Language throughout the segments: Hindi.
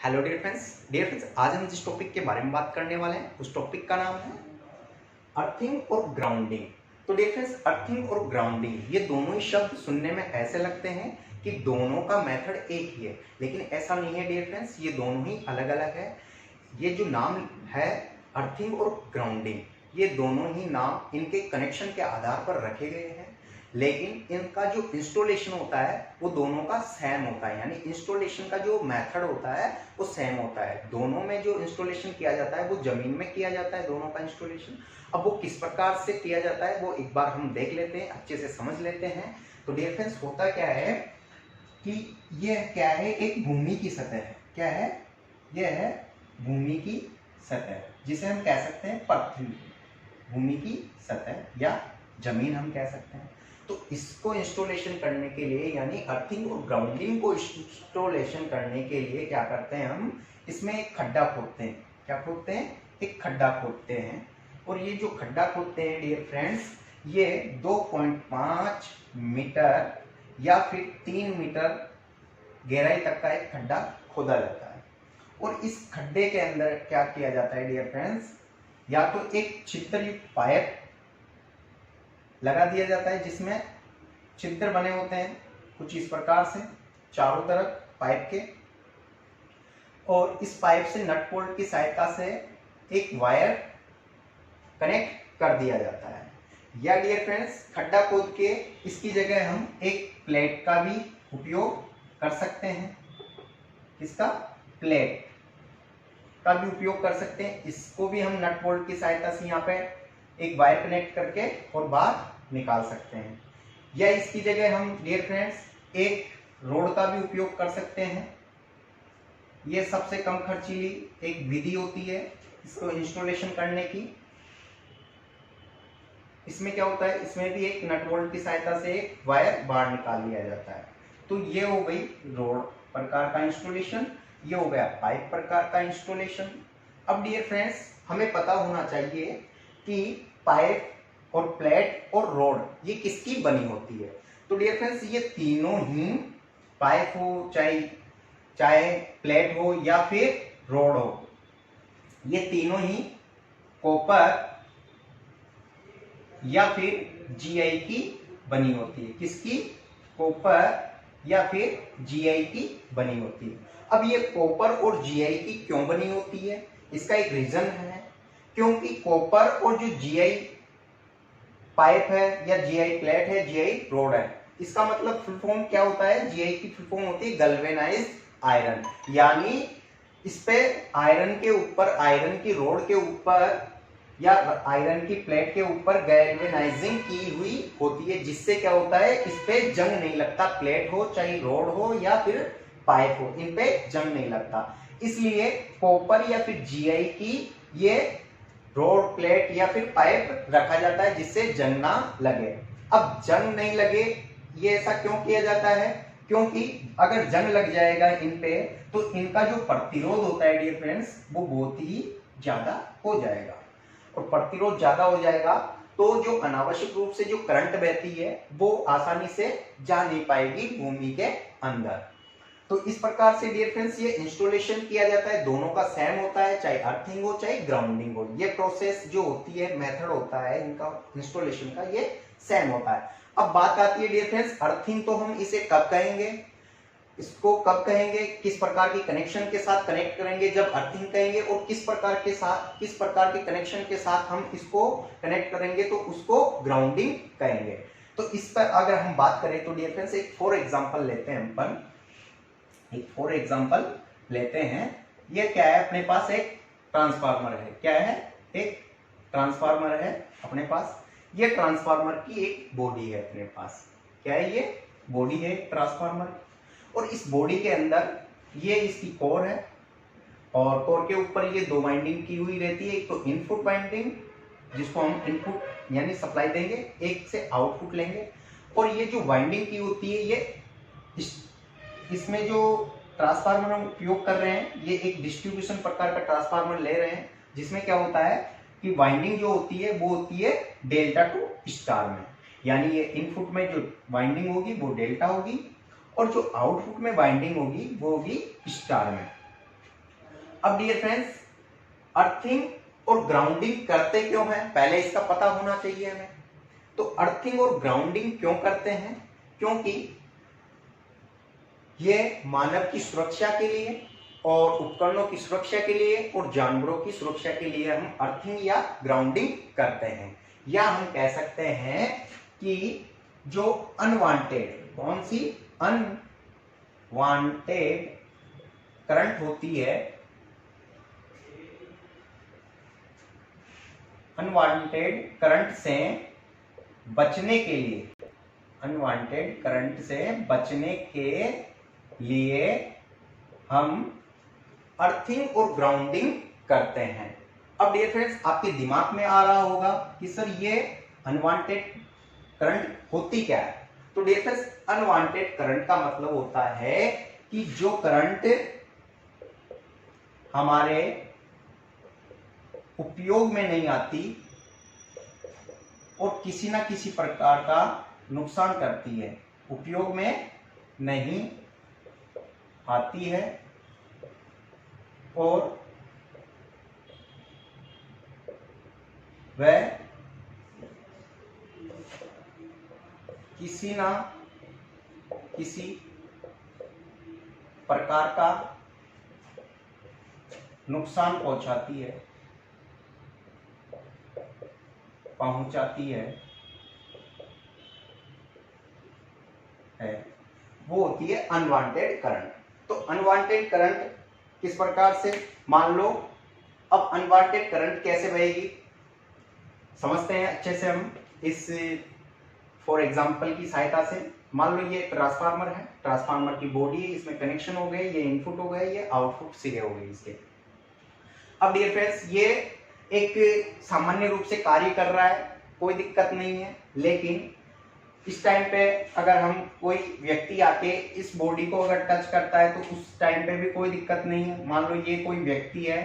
हेलो डियर फ्रेंड्स, आज हम जिस टॉपिक के बारे में बात करने वाले हैं उस टॉपिक का नाम है अर्थिंग और ग्राउंडिंग। तो डियर फ्रेंड्स, अर्थिंग और ग्राउंडिंग ये दोनों ही शब्द सुनने में ऐसे लगते हैं कि दोनों का मेथड एक ही है, लेकिन ऐसा नहीं है डियर फ्रेंड्स, ये दोनों ही अलग अलग है। ये जो नाम है अर्थिंग और ग्राउंडिंग, ये दोनों ही नाम इनके कनेक्शन के आधार पर रखे गए हैं, लेकिन इनका जो इंस्टॉलेशन होता है वो दोनों का सेम होता है। यानी इंस्टॉलेशन का जो मेथड होता है वो सेम होता है। दोनों में जो इंस्टॉलेशन किया जाता है वो जमीन में किया जाता है, दोनों का इंस्टॉलेशन। अब वो किस प्रकार से किया जाता है वो एक बार हम देख लेते हैं, अच्छे से समझ लेते हैं। तो डियर फ्रेंड्स, होता क्या है कि ये क्या है, एक भूमि की सतह है। क्या है? यह है भूमि की सतह, जिसे हम कह सकते हैं पृथ्वी, भूमि की सतह या जमीन हम कह सकते हैं। तो इसको इंस्टॉलेशन करने के लिए, यानी अर्थिंग और ग्राउंडिंग को इंस्टॉलेशन करने के लिए क्या करते हैं, हम इसमें एक खड्डा खोदते हैं। क्या खोदते हैं? एक खड्डा खोदते हैं। और ये जो खड्डा खोदते हैं डियर फ्रेंड्स, ये 2.5 मीटर या फिर 3 मीटर गहराई तक का एक खड्डा खोदा जाता है। और इस खड्डे के अंदर क्या किया जाता है डियर फ्रेंड्स, या तो एक छिद्रयुक्त पाइप लगा दिया जाता है, जिसमें छिद्र बने होते हैं कुछ इस प्रकार से चारों तरफ पाइप के, और इस पाइप से नट बोल्ट की सहायता से एक वायर कनेक्ट कर दिया जाता है। या डियर फ्रेंड्स, खड्डा खोद के इसकी जगह हम एक प्लेट का भी उपयोग कर सकते हैं। इसका प्लेट का भी उपयोग कर सकते हैं। इसको भी हम नट बोल्ट की सहायता से यहाँ पे एक वायर कनेक्ट करके और बाहर निकाल सकते हैं। या इसकी जगह हम डियर फ्रेंड्स एक रोड का भी उपयोग कर सकते हैं। ये सबसे कम खर्चीली एक विधि होती है इसको इंस्टॉलेशन करने की। इसमें क्या होता है, इसमें भी एक नट बोल्ट की सहायता से एक वायर बाहर निकाल लिया जाता है। तो ये हो गई रोड प्रकार का इंस्टॉलेशन, ये हो गया पाइप प्रकार का इंस्टॉलेशन। अब डियर फ्रेंड्स, हमें पता होना चाहिए कि पाइप और प्लेट और रोड ये किसकी बनी होती है। तो डियर फ्रेंड्स, ये तीनों ही, पाइप हो चाहे प्लेट हो या फिर रोड हो, ये तीनों ही कॉपर या फिर जीआई की बनी होती है। किसकी? कॉपर या फिर जीआई की बनी होती है। अब ये कॉपर और जीआई की क्यों बनी होती है, इसका एक रीजन है। क्योंकि कॉपर और जो जीआई पाइप है या जीआई प्लेट है, जीआई रोड है, इसका मतलब फुल फॉर्म क्या होता है, जीआई की फुल फॉर्म होती है गैल्वेनाइज्ड आयरन। यानी इस पे आयरन के ऊपर, आयरन की रोड के ऊपर या आयरन की प्लेट के ऊपर गैल्वेनाइजिंग की हुई होती है, जिससे क्या होता है, इस पे जंग नहीं लगता। प्लेट हो चाहे रोड हो या फिर पाइप हो, इन पे जंग नहीं लगता। इसलिए कॉपर या फिर जीआई की ये रोड, प्लेट या फिर पाइप रखा जाता है, जिससे जंग ना लगे। अब जंग नहीं लगे, ये ऐसा क्यों किया जाता है? क्योंकि अगर जंग लग जाएगा इन पे, तो इनका जो प्रतिरोध होता है डियर फ्रेंड्स, वो बहुत ही ज्यादा हो जाएगा। और प्रतिरोध ज्यादा हो जाएगा तो जो अनावश्यक रूप से जो करंट बहती है वो आसानी से जा नहीं पाएगी भूमि के अंदर। तो इस प्रकार से डियर फ्रेंड्स ये इंस्टॉलेशन किया जाता है, दोनों का सेम होता है, चाहे अर्थिंग हो चाहे ग्राउंडिंग हो। ये प्रोसेस जो होती है, मेथड होता है इनका इंस्टॉलेशन का, ये सेम होता है। अब बात आती है डियर फ्रेंड्स, अर्थिंग तो हम इसे कब कहेंगे, इसको कब कहेंगे, किस प्रकार की कनेक्शन के साथ कनेक्ट करेंगे जब अर्थिंग कहेंगे, और किस प्रकार के कनेक्शन के साथ हम इसको कनेक्ट करेंगे तो उसको ग्राउंडिंग कहेंगे। तो इस पर अगर हम बात करें तो डियर फ्रेंड्स, एक फॉर एग्जांपल लेते हैं अपन, एक फॉर एग्जांपल लेते हैं। ये क्या है, अपने पास एक ट्रांसफार्मर है। क्या है? एक ट्रांसफार्मर है अपने पास। ये ट्रांसफार्मर की एक बॉडी है अपने पास। क्या है? ये बॉडी है ट्रांसफार्मर। और इस बॉडी के अंदर ये इसकी कोर है, और कोर के ऊपर ये दो वाइंडिंग की हुई रहती है। एक तो इनपुट वाइंडिंग, जिसको हम इनपुट यानी सप्लाई देंगे, एक से आउटपुट लेंगे। और ये जो वाइंडिंग की होती है, ये इसमें जो ट्रांसफार्मर हम उपयोग कर रहे हैं, ये एक डिस्ट्रीब्यूशन प्रकार का ट्रांसफार्मर ले रहे हैं, जिसमें क्या होता है कि वाइंडिंग जो होती है वो होती है डेल्टा टू स्टार में। यानी ये इनपुट में जो वाइंडिंग होगी वो डेल्टा होगी, और जो आउटपुट में वाइंडिंग होगी वो होगी स्टार में। अब डियर फ्रेंड्स, अर्थिंग और ग्राउंडिंग करते क्यों हैं, पहले इसका पता होना चाहिए हमें। तो अर्थिंग और ग्राउंडिंग क्यों करते हैं, क्योंकि ये मानव की सुरक्षा के लिए और उपकरणों की सुरक्षा के लिए और जानवरों की सुरक्षा के लिए हम अर्थिंग या ग्राउंडिंग करते हैं। या हम कह सकते हैं कि जो अनवांटेड, कौन सी अनवांटेड करंट होती है, अनवांटेड करंट से बचने के लिए, अनवांटेड करंट से बचने के लिए हम अर्थिंग और ग्राउंडिंग करते हैं। अब डियर फ्रेंड्स, आपके दिमाग में आ रहा होगा कि सर ये अनवांटेड करंट होती क्या है। तो डियर फ्रेंड्स, अनवांटेड करंट का मतलब होता है कि जो करंट हमारे उपयोग में नहीं आती और किसी ना किसी प्रकार का नुकसान करती है, उपयोग में नहीं आती है और वह किसी ना किसी प्रकार का नुकसान पहुंचाती है वो होती है अनवांटेड करंट। तो अनवांटेड करंट किस प्रकार से, मान लो अब अनवांटेड करंट कैसे बहेगी समझते हैं अच्छे से हम इस फॉर एग्जांपल की सहायता से। मान लो ये ट्रांसफार्मर है, ट्रांसफार्मर की बॉडी है, इसमें कनेक्शन हो गए, ये इनपुट हो गए, ये आउटपुट सिरे हो गए इसके। अब डियर फ्रेंड्स, ये एक सामान्य रूप से कार्य कर रहा है, कोई दिक्कत नहीं है। लेकिन इस टाइम पे अगर हम कोई व्यक्ति आके इस बॉडी को अगर टच करता है तो उस टाइम पे भी कोई दिक्कत नहीं है। मान लो ये कोई व्यक्ति है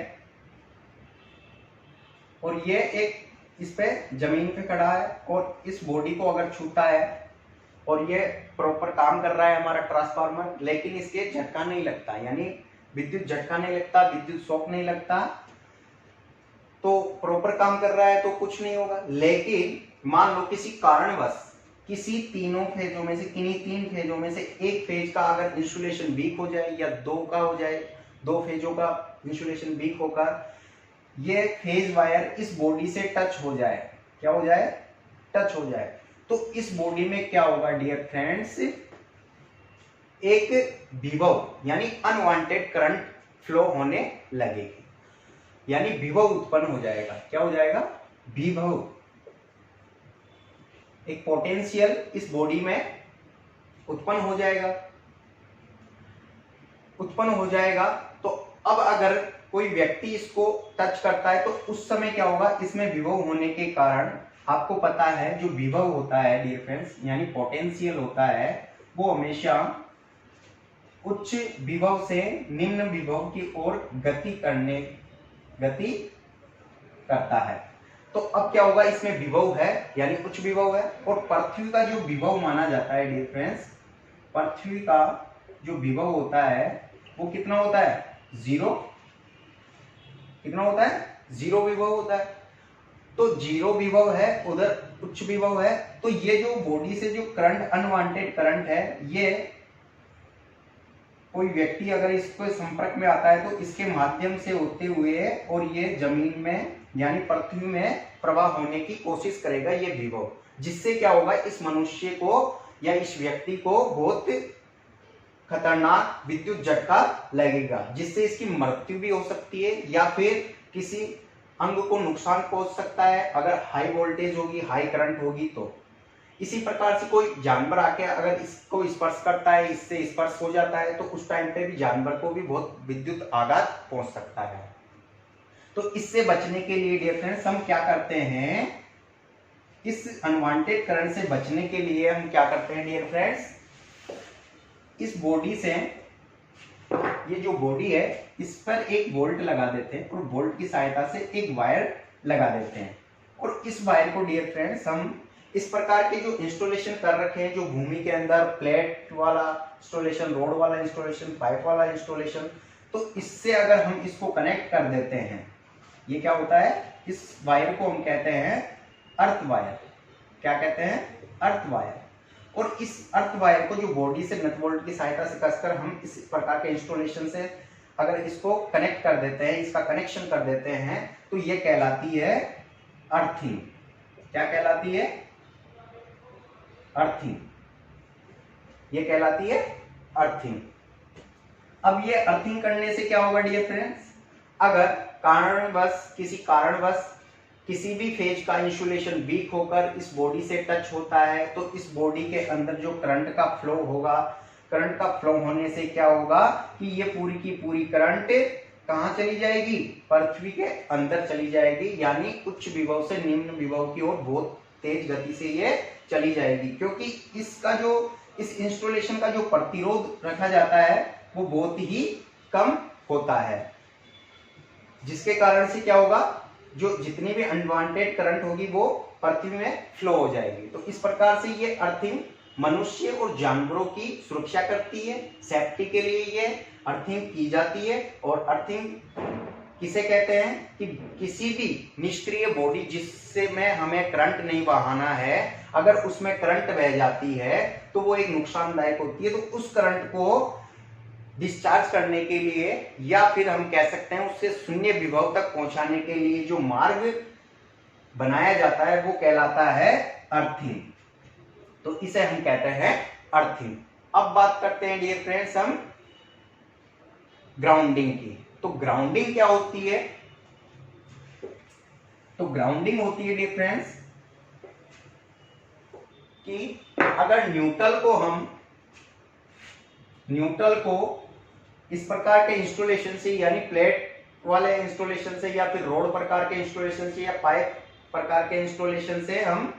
और ये एक इस पे जमीन पे खड़ा है और इस बॉडी को अगर छूता है और ये प्रॉपर काम कर रहा है हमारा ट्रांसफार्मर, लेकिन इसके झटका नहीं लगता, यानी विद्युत झटका नहीं लगता, विद्युत शॉक नहीं लगता, तो प्रॉपर काम कर रहा है तो कुछ नहीं होगा। लेकिन मान लो किसी कारणवश किसी तीनों फेजों में से, किन्हीं तीन फेजों में से एक फेज का अगर इंसुलेशन वीक हो जाए या दो का हो जाए, दो फेजों का इंसुलेशन वीक होकर ये फेज वायर इस बॉडी से टच हो जाए, क्या हो जाए, टच हो जाए, तो इस बॉडी में क्या होगा डियर फ्रेंड्स, एक विभव यानी अनवांटेड करंट फ्लो होने लगेगी, यानी विभव उत्पन्न हो जाएगा। क्या हो जाएगा, विभव, एक पोटेंशियल इस बॉडी में उत्पन्न हो जाएगा, उत्पन्न हो जाएगा। तो अब अगर कोई व्यक्ति इसको टच करता है तो उस समय क्या होगा, इसमें विभव होने के कारण आपको पता है जो विभव होता है डियर फ्रेंड्स यानी पोटेंशियल होता है, वो हमेशा उच्च विभव से निम्न विभव की ओर गति करता है। तो अब क्या होगा, इसमें विभव है यानी उच्च विभव है, और पृथ्वी का जो विभव माना जाता है डियर फ्रेंड्स, पृथ्वी का जो विभव होता है वो कितना होता है, जीरो, कितना होता है, जीरो विभव होता है। तो जीरो विभव है, उधर उच्च विभव है, तो ये जो बॉडी से जो करंट, अनवांटेड करंट है, ये कोई व्यक्ति अगर इसको संपर्क में आता है तो इसके माध्यम से होते हुए और ये जमीन में यानी पृथ्वी में प्रवाह होने की कोशिश करेगा ये विभव, जिससे क्या होगा, इस मनुष्य को या इस व्यक्ति को बहुत खतरनाक विद्युत झटका लगेगा, जिससे इसकी मृत्यु भी हो सकती है या फिर किसी अंग को नुकसान पहुंच सकता है अगर हाई वोल्टेज होगी, हाई करंट होगी। तो इसी प्रकार से कोई जानवर आके अगर इसको स्पर्श करता है, इससे स्पर्श हो जाता है, तो उस टाइम पे भी जानवर को भी बहुत विद्युत आघात पहुंच सकता है। तो इससे बचने के लिए डियर फ्रेंड्स हम क्या करते हैं, इस अनवांटेड करंट से बचने के लिए हम क्या करते हैं डियर फ्रेंड्स, इस बॉडी से, ये जो बॉडी है इस पर एक बोल्ट लगा देते हैं और बोल्ट की सहायता से एक वायर लगा देते हैं, और इस वायर को डियर फ्रेंड्स हम इस प्रकार के जो इंस्टॉलेशन कर रखे हैं, जो भूमि के अंदर प्लेट वाला इंस्टॉलेशन, रोड वाला इंस्टॉलेशन, पाइप वाला इंस्टॉलेशन, तो इससे अगर हम इसको कनेक्ट कर देते हैं, ये क्या होता है, इस वायर को हम कहते हैं अर्थ वायर। क्या कहते हैं, अर्थ वायर। और इस अर्थ वायर को जो बॉडी से नट बोल्ट की सहायता से कसकर हम इस प्रकार के इंस्टॉलेशन से अगर इसको कनेक्ट कर देते हैं, इसका कनेक्शन कर देते हैं, तो ये कहलाती है अर्थिंग। क्या कहलाती है, अर्थिंग। ये कहलाती है अर्थिंग। अब ये अर्थिंग करने से क्या होगा डियर फ्रेंड्स, अगर कारणवश किसी भी फेज का इंसुलेशन वीक होकर इस बॉडी से टच होता है, तो इस बॉडी के अंदर जो करंट का फ्लो होगा, करंट का फ्लो होने से क्या होगा कि ये पूरी की पूरी करंट कहां चली जाएगी, पृथ्वी के अंदर चली जाएगी, यानी उच्च विभव से निम्न विभव की ओर बहुत तेज गति से ये चली जाएगी, क्योंकि इसका जो इस इंस्टॉलेशन का जो प्रतिरोध रखा जाता है वो बहुत ही कम होता है, जिसके कारण से क्या होगा, जो जितनी भी अनवांटेड करंट होगी वो पृथ्वी में फ्लो हो जाएगी। तो इस प्रकार से ये अर्थिंग मनुष्य और जानवरों की सुरक्षा करती है, सेफ्टी के लिए ये अर्थिंग की जाती है। और अर्थिंग किसे कहते हैं कि किसी भी निष्क्रिय बॉडी जिससे में हमें करंट नहीं बहाना है, अगर उसमें करंट बह जाती है तो वो एक नुकसानदायक होती है। तो उस करंट को डिस्चार्ज करने के लिए, या फिर हम कह सकते हैं उससे शून्य विभव तक पहुंचाने के लिए जो मार्ग बनाया जाता है वो कहलाता है अर्थिंग। तो इसे हम कहते हैं अर्थिंग। अब बात करते हैं डियर फ्रेंड्स हम ग्राउंडिंग की। तो ग्राउंडिंग क्या होती है, तो ग्राउंडिंग होती है डियर फ्रेंड्स कि अगर न्यूट्रल को इस प्रकार के इंस्टॉलेशन से, यानी प्लेट वाले इंस्टॉलेशन से, या फिर रोड प्रकार के इंस्टॉलेशन से, या पाइप प्रकार के इंस्टॉलेशन से हम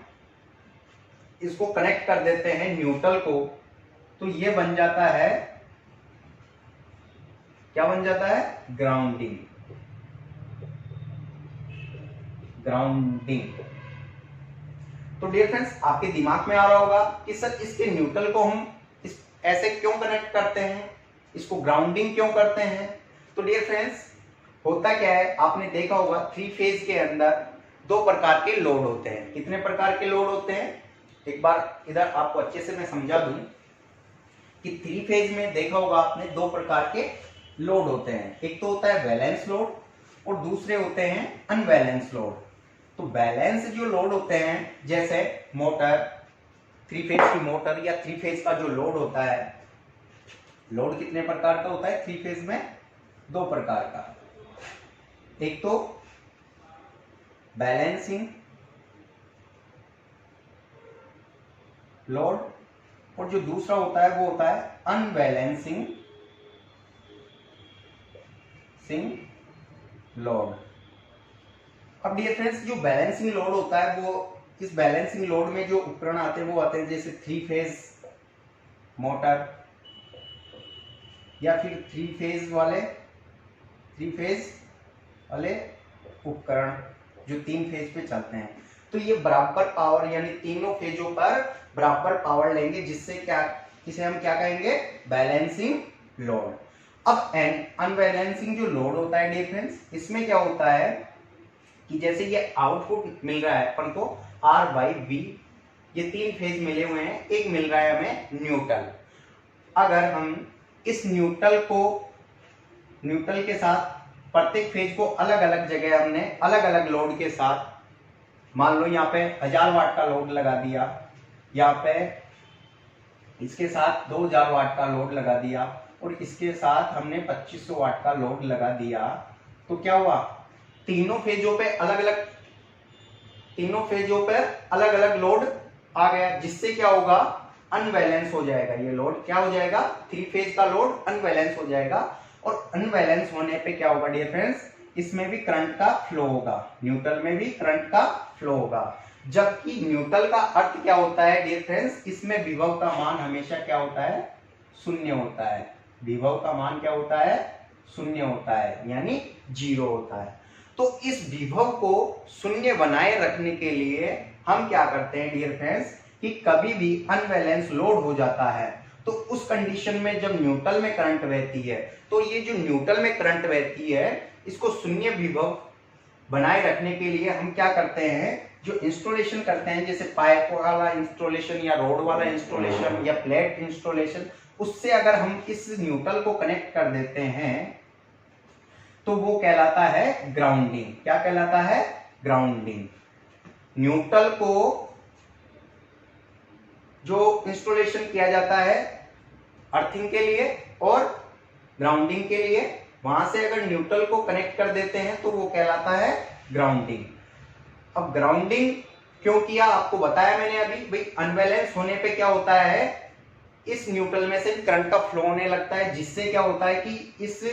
इसको कनेक्ट कर देते हैं न्यूट्रल को, तो ये बन जाता है, क्या बन जाता है, ग्राउंडिंग। ग्राउंडिंग। तो डियर फ्रेंड्स आपके दिमाग में आ रहा होगा कि सर इसके न्यूट्रल को हम ऐसे क्यों कनेक्ट करते हैं, इसको ग्राउंडिंग क्यों करते हैं। तो डियर फ्रेंड्स होता क्या है, आपने देखा होगा 3 फेज के अंदर 2 प्रकार के लोड होते हैं। कितने प्रकार के लोड होते हैं, एक बार इधर आपको अच्छे से मैं समझा दूं कि 3 फेज में देखा होगा आपने 2 प्रकार के लोड होते हैं। एक तो होता है बैलेंस लोड और दूसरे होते हैं अनबैलेंस लोड। तो बैलेंस जो लोड होते हैं, जैसे मोटर, 3 फेज की मोटर या 3 फेज का जो लोड होता है, लोड कितने प्रकार का होता है 3 फेज में, 2 प्रकार का। एक तो बैलेंसिंग लोड और जो दूसरा होता है वो होता है अनबैलेंसिंग लोड। अब डियर फ्रेंड्स जो बैलेंसिंग लोड होता है वो, इस बैलेंसिंग लोड में जो उपकरण आते हैं वो आते हैं जैसे 3 फेज मोटर, या फिर 3 फेज वाले उपकरण जो 3 फेज पे चलते हैं। तो ये बराबर पावर, यानी तीनों फेजों पर बराबर पावर लेंगे, जिससे क्या, इसे हम क्या कहेंगे, बैलेंसिंग लोड। अब अनबैलेंसिंग जो लोड होता है डियर फ्रेंड्स, इसमें क्या होता है कि जैसे ये आउटपुट मिल रहा है अपन को R/V, ये 3 फेज मिले हुए हैं, एक मिल रहा है हमें न्यूट्रल। अगर हम इस न्यूट्रल के साथ प्रत्येक फेज को अलग अलग जगह हमने अलग अलग लोड के साथ, मान लो यहाँ पे 1000 वाट का लोड लगा दिया, यहाँ पे इसके साथ 2000 वाट का लोड लगा दिया, और इसके साथ हमने 2500 वाट का लोड लगा दिया, तो क्या हुआ, तीनों फेजों पे अलग अलग लोड आ गया, जिससे क्या होगा, अनबैलेंस हो जाएगा। ये लोड क्या हो जाएगा, 3 फेज का लोड अनबैलेंस हो जाएगा। और अनबैलेंस होने पे क्या होगा डियर फ्रेंड्स, इसमें भी करंट का फ्लो होगा, न्यूट्रल में भी करंट का फ्लो होगा। जबकि न्यूट्रल का अर्थ क्या होता है डियर फ्रेंड्स, इसमें विभव का मान हमेशा क्या होता है, शून्य होता है। विभव का मान क्या होता है, शून्य होता है, यानी 0 होता है। तो इस विभव को शून्य बनाए रखने के लिए हम क्या करते हैं डियर फ्रेंड्स कि कभी भी अनबैलेंस लोड हो जाता है तो तो उस कंडीशन में जब न्यूट्रल में करंट बहती है, तो ये जो न्यूट्रल में करंट बहती है, इसको शून्य विभव बनाए रखने के लिए हम क्या करते हैं, जो इंस्टॉलेशन करते हैं, जैसे पाइप वाला इंस्टॉलेशन या रोड वाला इंस्टॉलेशन या प्लेट इंस्टॉलेशन, उससे अगर हम इस न्यूट्रल को कनेक्ट कर देते हैं तो वो कहलाता है ग्राउंडिंग। क्या कहलाता है? ग्राउंडिंग। न्यूट्रल को जो इंस्टॉलेशन किया जाता है अर्थिंग के लिए और ग्राउंडिंग के लिए, वहां से अगर न्यूट्रल को कनेक्ट कर देते हैं तो वो कहलाता है ग्राउंडिंग। अब ग्राउंडिंग क्यों किया आपको बताया मैंने अभी। भाई अनबैलेंस होने पे क्या होता है, इस न्यूट्रल में से करंट का फ्लो होने लगता है, जिससे क्या होता है कि इस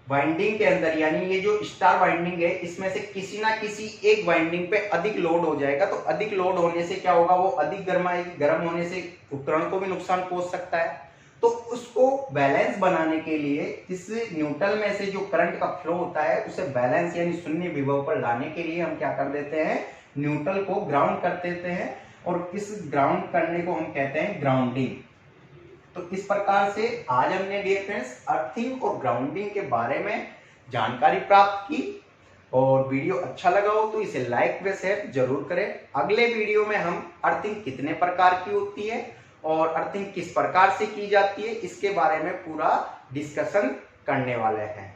वाइंडिंग के अंदर, यानी ये जो स्टार वाइंडिंग है, इसमें से किसी ना किसी एक वाइंडिंग पे अधिक लोड हो जाएगा। तो अधिक लोड होने से क्या होगा, वो अधिक गर्माएगी। गर्म होने से उपकरण को भी नुकसान पहुंच सकता है। तो उसको बैलेंस बनाने के लिए इस न्यूट्रल में से जो करंट का फ्लो होता है उसे बैलेंस यानी शून्य विभव पर लाने के लिए हम क्या कर देते हैं, न्यूट्रल को ग्राउंड कर देते हैं, और इस ग्राउंड करने को हम कहते हैं ग्राउंडिंग। तो इस प्रकार से आज हमने डियर फ्रेंड्स अर्थिंग और ग्राउंडिंग के बारे में जानकारी प्राप्त की। और वीडियो अच्छा लगा हो तो इसे लाइक व शेयर जरूर करें। अगले वीडियो में हम अर्थिंग कितने प्रकार की होती है और अर्थिंग किस प्रकार से की जाती है, इसके बारे में पूरा डिस्कशन करने वाले हैं।